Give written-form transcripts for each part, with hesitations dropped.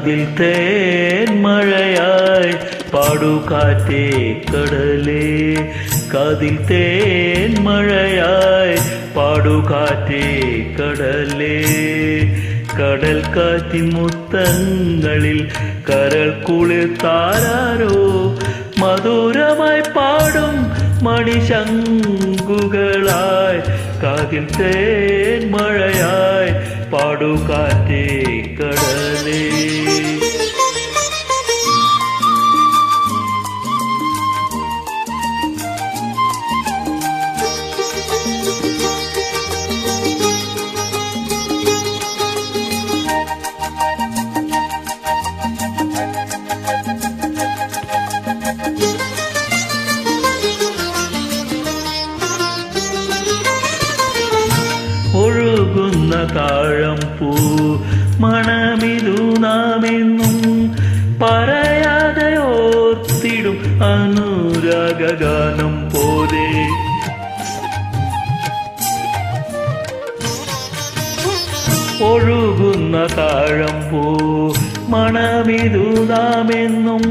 കാതിൽ തേൻ മഴയായി പാടുകാറ്റേ കടലേ, കാതിൽ തേൻ മഴയായി പാടുകാറ്റേ കടലേ. കടൽ കാറ്റിൻ മുത്തങ്ങളിൽ കരൾ കുളിർത്താരോ, മധുരമായി പാടും മണിശങ്കുകളായി കാതിൽ തേൻ മഴയായി പാടുകാറ്റേ കടലേ. ഒഴുകുന്ന താഴമ്പൂ മണമിതു നാമെന്നും പറയാതെ ഓർത്തിടും അനുരാഗാനം പോലെ. ഒഴുകുന്ന താഴമ്പൂ മണമിതു നാമെന്നും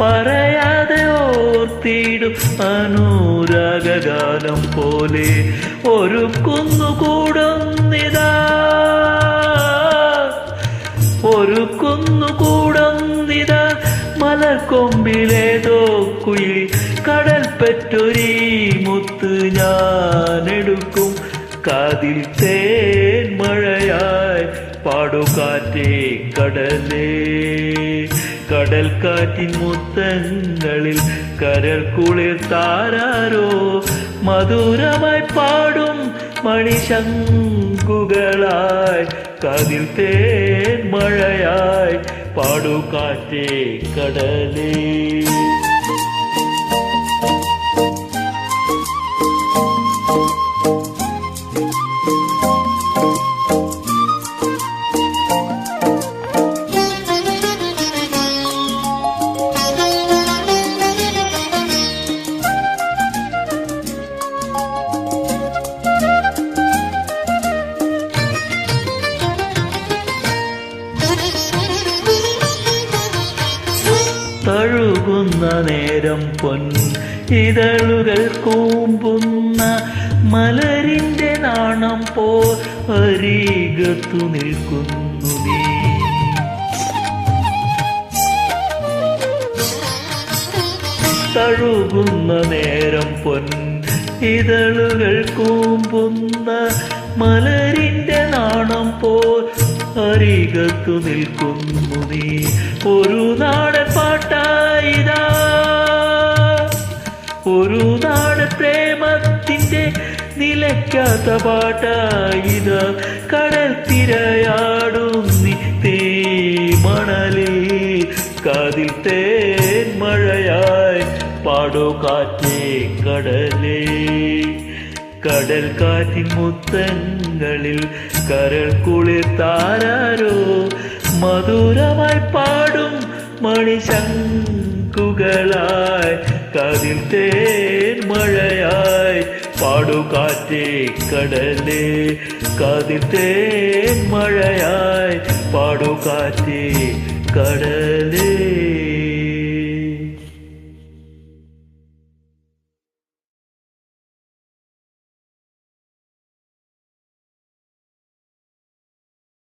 പറയാതെ ഓർത്തിടും അനുരാഗാനം പോലെ. ഒരു കുന്നുകൂടുന്നിതാ, ഒരു കുന്നുകൂടുന്നിതാ മലർക്കൊമ്പിലേതോ കുയിൽ. കടൽ പെറ്റൊരീ മുത്ത് ഞാനെടുക്കും കാതിൽ തേൻ മഴയായി പാടുകാറ്റേ കടലേ. കടൽ കാറ്റിൻ മുത്തങ്ങളിൽ കരൾ കുളിർത്താരോ, മധുരമായി പാടും മണിശങ്കുകളായി കാതിൽ തേൻ മഴയായി പാടുകാറ്റേ കടലേ. തഴുകുന്ന നേരം പൊൻ ഇതളുകൾ കൂമ്പുന്ന മലരിന്റെ നാണം പോ അരികത്തു നിൽക്കുന്നു നീ. തഴുകുന്ന നേരം പൊൻ ഇതളുകൾ കൂമ്പുന്ന മലരിന്റെ നാണം പോ അരികത്തു നിൽക്കുന്നു നീ. ഒരു നാടൻ പാട്ടായിതാ, ഒരു നാടൻ പ്രേമത്തിൻ്റെ നിലയ്ക്കാത്ത പാട്ടായിതാ. കടൽ തിരയാടുന്നി തീമണലിൽ കാതിൽ തേൻ മഴയായി പാടുകാറ്റേ കടലേ. കടൽ കാറ്റിൻ മുത്തങ്ങളിൽ കരൾ കുളിർത്താരോ, മധുരമായി പാടും മണിശങ്കുകളായി കാതിൽ തേൻ മഴയായി പാടുകാറ്റേ കടലേ. കാതിൽ തേൻ മഴയായി പാടുകാറ്റേ കടലേ.